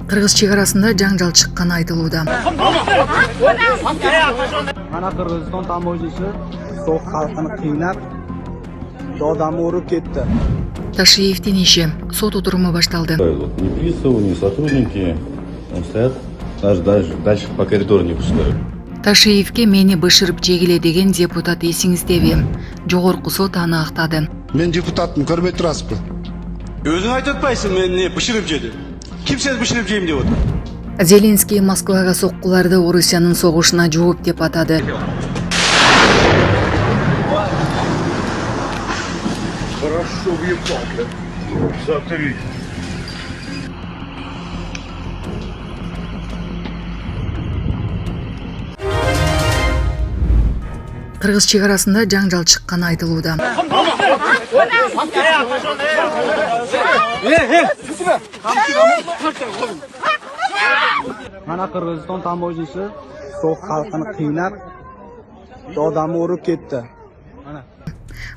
Кыргыз чегарасында жаңжал чыкканы айтылууда. Mana Kırgızistan tamoyilchisi so'q xalqini qiynab, odamni urib ketdi. Ташиевдин иши сот отуруму башталды. Ни приставы, ни сотрудники стоят, дальше по коридору не пускают. Ташиевке мени бышырып жегиле деген депутат эсиңиздеби? Жогорку сот аны актады. Мен депутаттым, көрбөй турасызбы? Өзүң айтып атпайсың, мен не бышырып жеди. Ким сени бышырып жейм деп отур? Зеленский Москвага соккуларды Орусиянын согушуна жооп деп атады. Хорошо въебал, блядь. Затри. Кыргыз чегарасында жаңжал чыкканы айтылууда. Mana Kırgızistan tamoyilchisi so'q xalqini qiynab, odamni urib ketdi.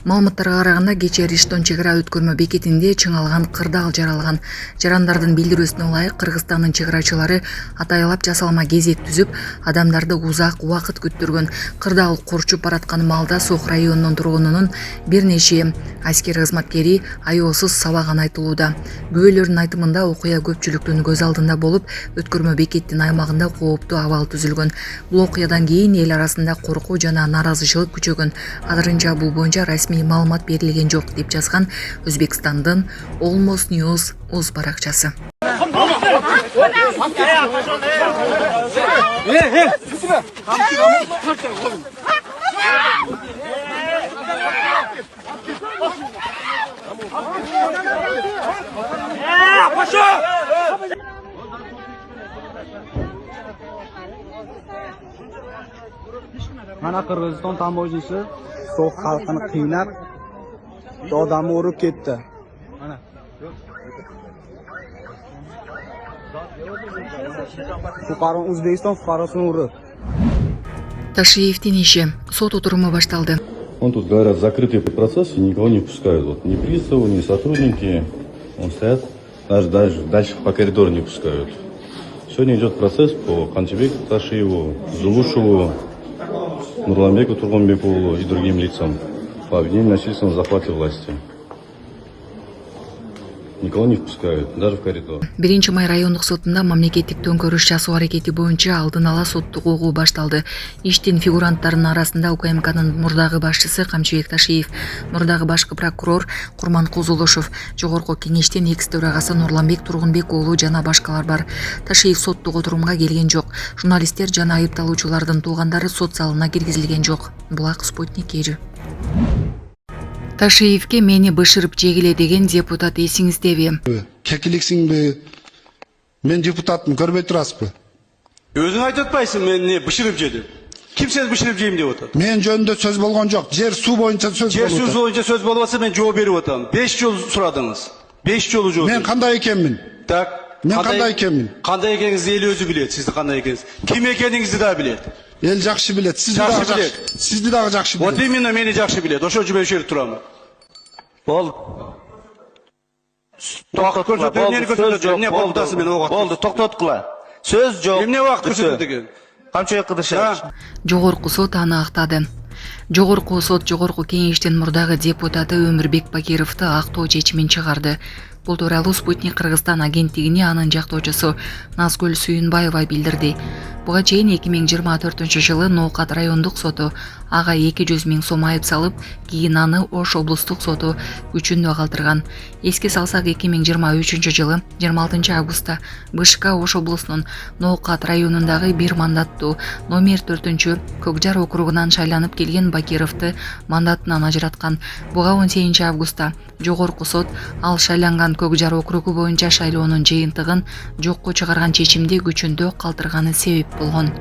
Маалыматтарга караганда кечээ Риштон чегара өткөрмө бекетинде чыңалган кырдаал жаралган. Жарандардын билдирүүсүнө ылайык Кыргызстандын чегарачылары атайлап жасалма кезек түзүп, адамдарды узак убакыт күттүргөн. Кырдаал корчуп бараткан маалда Сох районунун тургунунун бир нече аскер кызматкери аеосуз сабаган айтылууда. Күбөлөрдүн айтымында окуя көпчүлүктүн көз алдында болуп, өткөрмө бекеттин аймагында кооптуу абал түзүлгөн. Бул окуядан кийин эл арасында коркуу жана нааразычылык күчөгөн. Азырынча бул боюнча расмий маалымат берилген жок деп жазган Өзбекстандын Almos News өз баракчасы. Mana Kırgızistan tamoyilchisi so'q xalqini qiynab, odamni urib ketdi. Mana. Fuqaro O'zbekiston fuqarosini urib. Ташиевдин иши сот отуруму башталды. Он тут говорят, закрытый процесс и никого не пускают. Вот ни приставы, ни сотрудники стоят, дальше по коридору не пускают. Сегодня идет процесс по Кантебеку Ташиеву, Зулушеву, Нурланбеку Тургунбекову и другим лицам по обвинению в насильственном захвате власти. Никого не впускают, даже в коридор. 1 май райондук сотунда мамлекеттик төңкөрүш жасоо аракети боюнча алдын ала соттук угуу башталды. Иштин фигуранттарынын арасында УКМКнын мурдагы башчысы Камчыбек Ташиев, мурдагы башкы прокурор Курманкул Зулушев, жогорку кеңештин экс төрагасы Нурланбек Тургунбек уулу жана башкалар бар. Ташиев соттук отурумга келген жок. Журналисттер жана айыпталуучулардын туугандары сот залына киргизилген жок. Булак Спутник эри. Ташиевке мени бышырып жегиле деген депутат эсиңиздеби? Кекиликсиңби? Мен депутаттым, көрбөй турасызбы? Өзүң айтып атпайсың, мен не бышырып жеди. Ким сени бышырып жейм деп отур? Мен жөнүндө сөз болгон жок. Жер суу боюнча сөз Жер болуп суу атат. боюнча сөз болуп атса, мен жооп берип атам. 5 жол сурадыңыз. 5 жолу жооп. Мен кандай экенмин? Так. Мен кандай экенмин? Кандай экениңизди эл өзү билет, сизди кандай экениңиз. Ким экениңизди да билет. Эл жакшы билет, сизди дагы жакшы билет. Вот именно мени жакшы билет. Ошол үчүн мен ушул жерде турам. Болду. Токтот көрсөтүп, эмне болду дасы мен ок. Болду, токтоткула. Сөз жок. Эмне убакыт көрсөтүп деген? Камчыбек Кыдыршевич. Жогорку сот аны актады. Жогорку сот жогорку кеңештин мурдагы депутаты Өмүрбек Бакировду актоо чечимин чыгарды. Бул тууралуу Спутник Кыргызстан агенттигине анын жактоочусу Назгүл Сүйүнбаева билдирди. Буга чейин 2024-жылы Ноокат райондук соту ага 200 000 сом айып салып, кийин аны Ош облустук соту күчүндө калтырган. Эске салсак 2023-жылы 26 августта БШК Ош облусунун Ноокат районундагы бир мандаттуу номер 4 Көкжар округунан шайланып келген Бакировду мандатынан ажыраткан. Буга 18 августта жогорку сот ал шайланган Көкжар округу боюнча шайлоонун жыйынтыгын жокко чыгарган чечимди күчүндө калтырганы себеп болгон.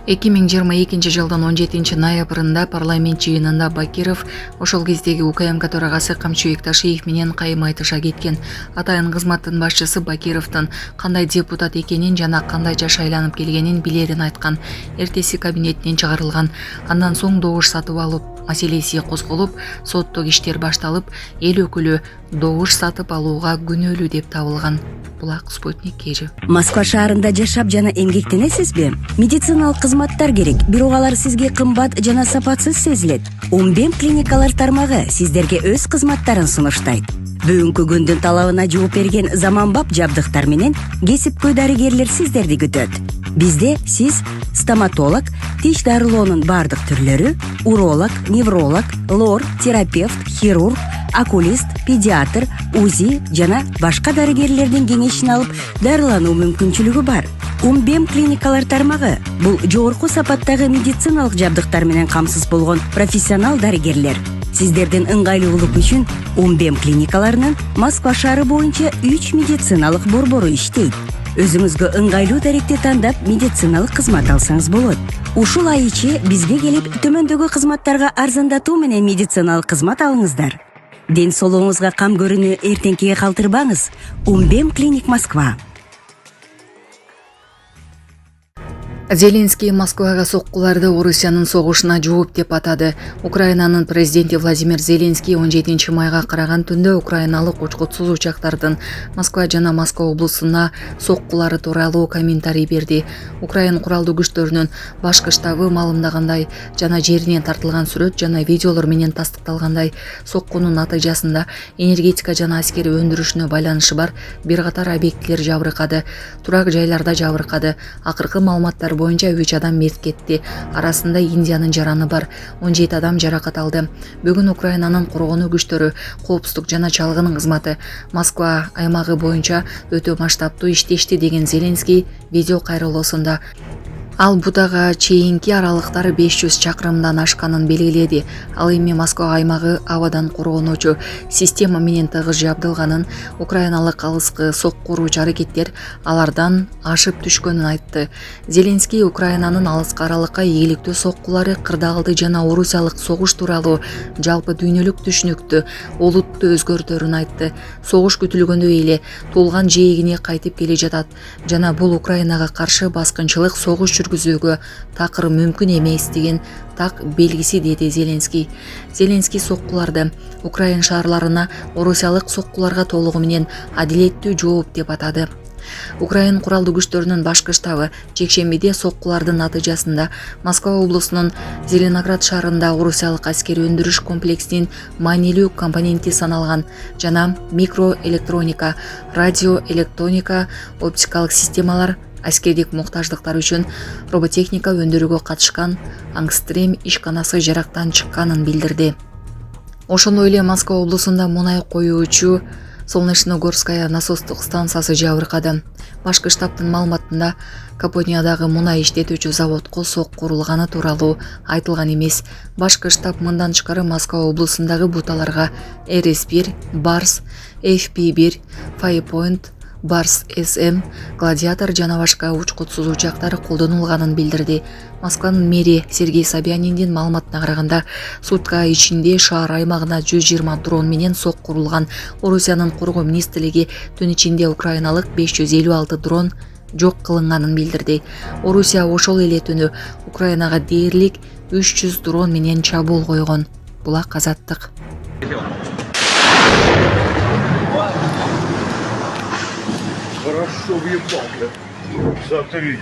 2022 жылдын 17 ноябрында парламент жыйынында Бакиров ошол кездеги УКМК төрагасы Камчыбек Ташиев менен кайым айтыша кеткен. Атайын кызматтын башчысы Бакировдун кандай депутат экенин жана кандайча шайланып келгенин билерин айткан. Эртеси кабинетинен чыгарылган. Андан соң добуш сатып алып маселеси козголуп, соттук иштер башталып, эл өкүлү добуш сатып алууга күнөөлүү деп табылган. Булак Спутник KG. Москва шаарында жашап жана эмгектенесизби? Медициналык кызматтар керек, бирок алар сизге кымбат жана сапатсыз сезилет. Умбем клиникалар тармагы сиздерге өз кызматтарын сунуштайт. Бүгүнкү күндүн талабына жооп берген заманбап жабдыктар менен кесипкөй дарыгерлер сиздерди күтөт. Бизде сиз стоматолог, тиш дарылоонун бардык түрлөрү, уролог, невролог, лор, терапевт, хирург, окулист, педиатр, УЗИ жана башка дарыгерлердин кеңешин алып дарылануу мүмкүнчүлүгү бар. Умбем клиникалар тармагы бул жогорку сапаттагы медициналык жабдыктар менен камсыз болгон профессионал дарыгерлер. Сиздердин ыңгайлуулук үчүн Умбем клиникаларынын Москва шаары боюнча 3 медициналык борбору иштейт. Өзүңүзгө ыңгайлуу даректи тандап медициналык кызмат алсаңыз болот. Ушул ай ичи бизге келип төмөндөгү кызматтарга арзандатуу менен медициналык кызмат алыңыздар. Ден соолугуңузга кам көрүүнү эртеңкиге калтырбаңыз. Умбем клиник Москва. Зеленский Москвага соккуларды Орусиянын согушуна жооп деп атады. Украинанын президенти Владимир Зеленский 17 майга караган түндө украиналык учкутсуз учактардын Москва жана Москва облусуна соккулары тууралуу комментарий берди. Украин куралдуу күчтөрүнүн башкы штабы маалымдагандай жана жеринен тартылган сүрөт жана видеолор менен тастыкталгандай, соккунун натыйжасында энергетика жана аскери өндүрүшүнө байланышы бар бир катар объектилер жабыркады, турак жайларда жабыркады. Акыркы маалыматтар боюнча 3 адам мерт кетти. Арасында Индиянын жараны бар. 17 адам жаракат алды. Бүгүн Украинанын коргонуу күчтөрү, коопсуздук жана чалгын кызматы Москва аймагы боюнча өтө масштабтуу иштешти деген Зеленский видео кайрылуусунда. Ал Будага чейинки аралыктары 500 чакырымдан ашканын белгиледи. Ал эми Москва аймагы абадан коргонуучу система менен тыгыз жабдылганын, украиналык алыскы сокку уруучу аракеттер алардан ашып түшкөнүн айтты. Зеленский Украинанын алыскы аралыкка ийгиликтүү соккулары, кырдаалды жана орусиялык согуш тууралуу жалпы дүйнөлүк түшүнүктү, олутту өзгөртөрүн айтты. Согуш күтүлгөндөй эле туулган жээгине кайтып келе жатат жана бул Украинага каршы баскынчылык согуш жүргүзүүгө такыр мүмкүн эмес деген так белгиси, деди Зеленский. Зеленский соккуларды Украин шаарларына орусиялык соккуларга толугу менен адилеттүү жооп деп атады. Украин куралдуу күчтөрүнүн башкы штабы жекшембиде соккулардын натыйжасында Москва облусунун Зеленоград шаарында орусиялык аскери өндүрүш комплексинин маанилүү компоненти саналган жана микроэлектроника, радиоэлектроника, оптикалык системалар, аскердик муктаждыктар үчүн роботехника өндүрүүгө катышкан Ангстрем ишканасы жарактан чыкканын билдирди. Ошондой эле Москва облусунда мунай коюучу Солнечногорская насостук станциясы жабыркады. Башкы штабтын маалыматында Капониядагы мунай иштетүүчү заводко сокку урулганы тууралуу айтылган эмес. Башкы штаб мындан тышкары Москва облусундагы буталарга RS-1, Барс, FP-1, Firepoint, Барс SM, Гладиатор жана башка учкутсуз учактар колдонулганын билдирди. Москванын мэри Сергей Собяниндин маалыматына караганда, сутка ичинде шаар аймагына 120 дрон менен сокку урулган. Орусиянын коргоо министрлиги түн ичинде украиналык 556 дрон жок кылынганын билдирди. Орусия ошол эле түнү Украинага дээрлик 300 дрон менен чабуул койгон. Булак Азаттык. Хорошо въебал, блядь. Смотри.